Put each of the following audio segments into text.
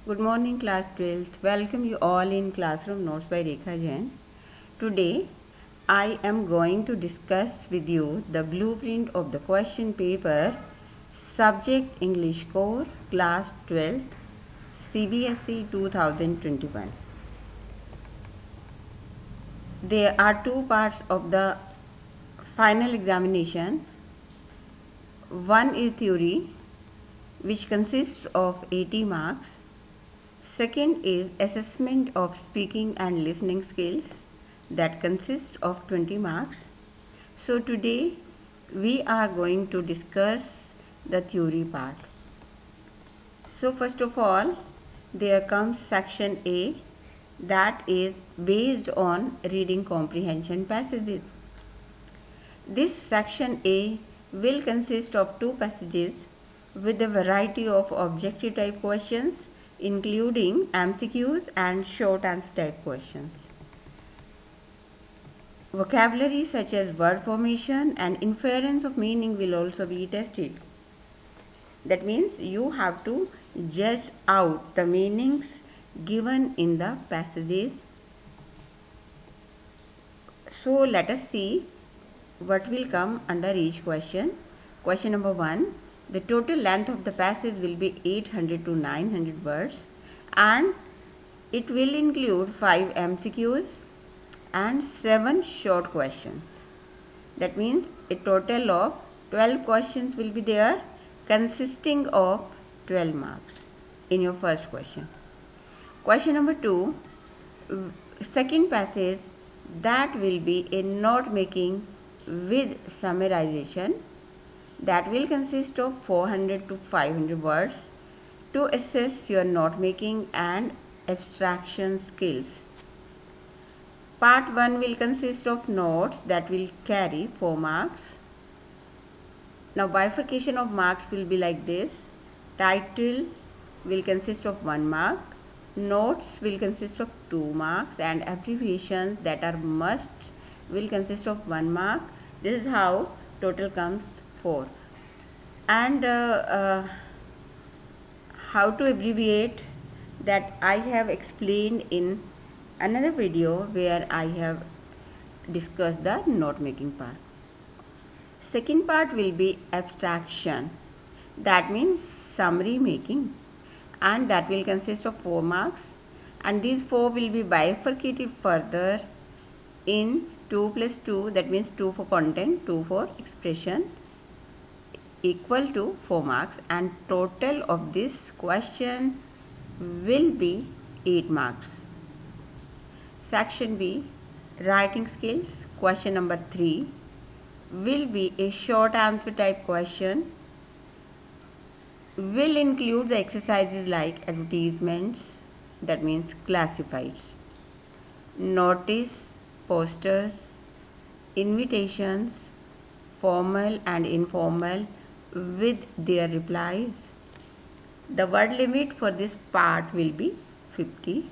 Good morning, class 12th. Welcome you all in Classroom Notes by Rekha Jain. Today, I am going to discuss with you the blueprint of the question paper, Subject English Core, Class 12th, CBSE 2021. There are two parts of the final examination. One is theory, which consists of 80 marks. Second is assessment of speaking and listening skills, that consists of 20 marks. So today we are going to discuss the theory part. So first of all, there comes section A, that is based on reading comprehension passages. This section A will consist of two passages with a variety of objective type questions, including MCQs and short answer type questions. Vocabulary such as word formation and inference of meaning will also be tested. That means you have to judge out the meanings given in the passages. So let us see what will come under each question. Question number 1. The total length of the passage will be 800 to 900 words and it will include 5 MCQs and 7 short questions. That means a total of 12 questions will be there, consisting of 12 marks in your first question. Question number 2, second passage, that will be a note making with summarization, that will consist of 400 to 500 words to assess your note making and abstraction skills. Part 1 will consist of notes that will carry 4 marks. Now bifurcation of marks will be like this. Title will consist of 1 mark, notes will consist of 2 marks, and abbreviations that are must will consist of 1 mark. This is how total comes 4. And how to abbreviate, that I have explained in another video where I have discussed the note making part. Second part will be abstraction, that means summary making, and that will consist of 4 marks, and these 4 will be bifurcated further in 2 plus 2, that means 2 for content, 2 for expression, equal to 4 marks, and total of this question will be 8 marks. Section B, writing skills. Question number 3 will be a short answer type question, will include the exercises like advertisements, that means classifieds, notice, posters, invitations, formal and informal with their replies. The word limit for this part will be 50,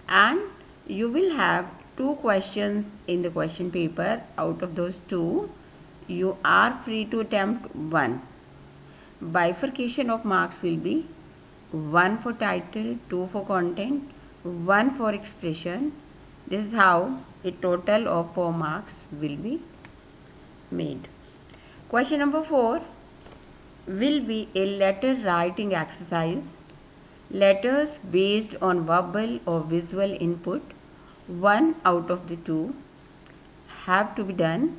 and you will have 2 questions in the question paper. Out of those 2, you are free to attempt 1. Bifurcation of marks will be 1 for title, 2 for content, 1 for expression. This is how a total of 4 marks will be made. Question number 4 will be a letter writing exercise. Letters based on verbal or visual input, 1 out of the 2 have to be done.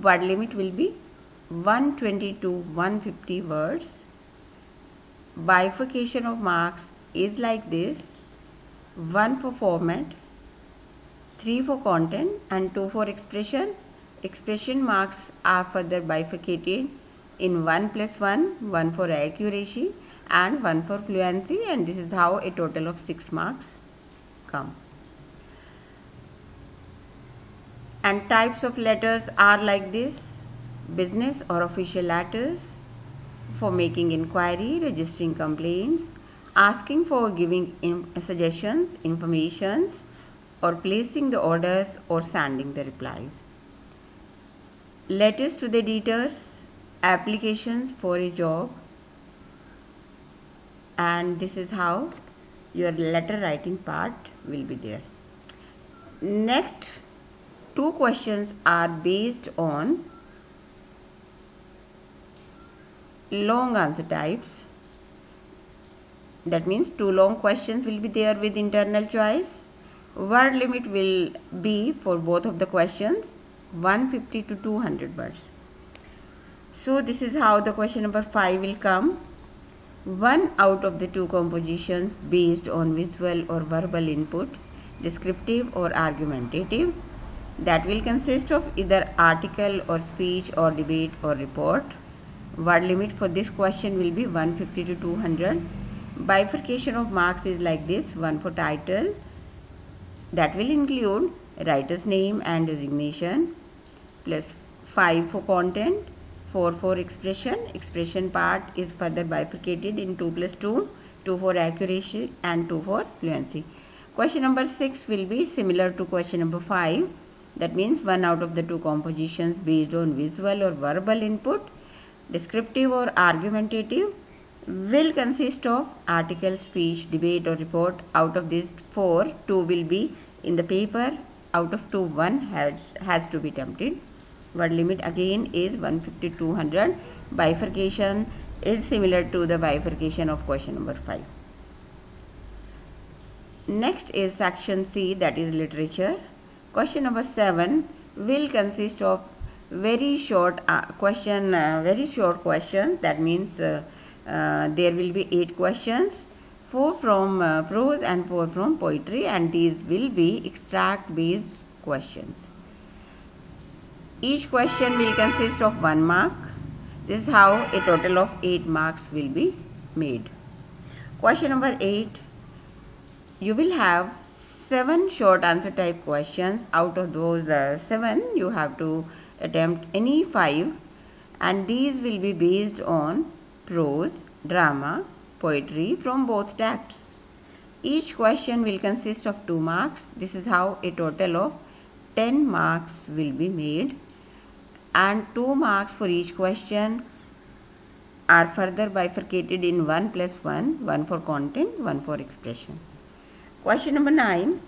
Word limit will be 120 to 150 words. Bifurcation of marks is like this: 1 for format, 3 for content, and 2 for expression. Expression marks are further bifurcated in 1 plus 1, 1 for accuracy and 1 for fluency, and this is how a total of 6 marks come. And types of letters are like this: business or official letters for making inquiry, registering complaints, asking for giving suggestions, informations, or placing the orders or sending the replies. Letters to the editors, applications for a job, and this is how your letter writing part will be there. Next two questions are based on long answer types. That means two long questions will be there with internal choice. Word limit will be for both of the questions 150 to 200 words. So this is how the question number 5 will come. One out of the two compositions based on visual or verbal input, descriptive or argumentative, that will consist of either article or speech or debate or report. Word limit for this question will be 150 to 200. Bifurcation of marks is like this: 1 for title, that will include writer's name and designation, plus 5 for content, 4 for expression. Expression part is further bifurcated in 2 plus 2, 2 for accuracy and 2 for fluency. Question number 6 will be similar to question number 5. That means one out of the two compositions based on visual or verbal input, descriptive or argumentative, will consist of article, speech, debate or report. Out of these 4, 2 will be in the paper. Out of 2, 1 has to be attempted. Word limit again is 150 to 200. Bifurcation is similar to the bifurcation of question number 5. Next is section C, that is literature. Question number 7 will consist of very short questions. That means there will be 8 questions, 4 from prose and 4 from poetry, and these will be extract based questions. Each question will consist of 1 mark. This is how a total of 8 marks will be made. Question number 8, you will have 7 short answer type questions. Out of those 7, you have to attempt any 5, and these will be based on prose, drama, poetry from both texts. Each question will consist of 2 marks. This is how a total of 10 marks will be made, and 2 marks for each question are further bifurcated in 1 plus 1, 1 for content, 1 for expression. Question number 9,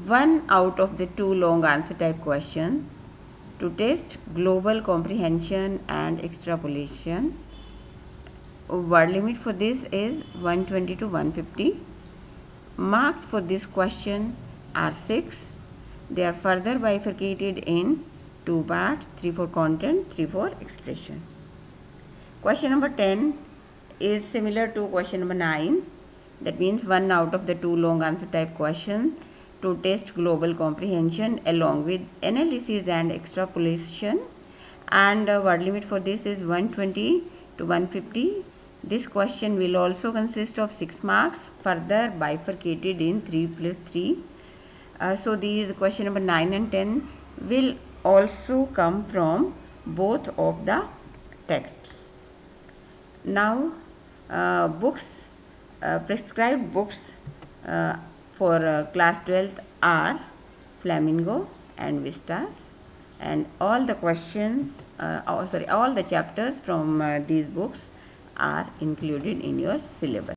1 out of the 2 long answer type questions to test global comprehension and extrapolation. Word limit for this is 120 to 150. Marks for this question are 6. They are further bifurcated in 2 parts, 3 for content, 3 for expression. Question number 10 is similar to question number 9. That means 1 out of the 2 long answer type questions to test global comprehension along with analysis and extrapolation, and word limit for this is 120 to 150. This question will also consist of 6 marks, further bifurcated in 3 plus 3. So these question number 9 and 10 will also come from both of the texts. Now prescribed books for class 12th are Flamingo and Vistas, and all the questions all the chapters from these books are included in your syllabus.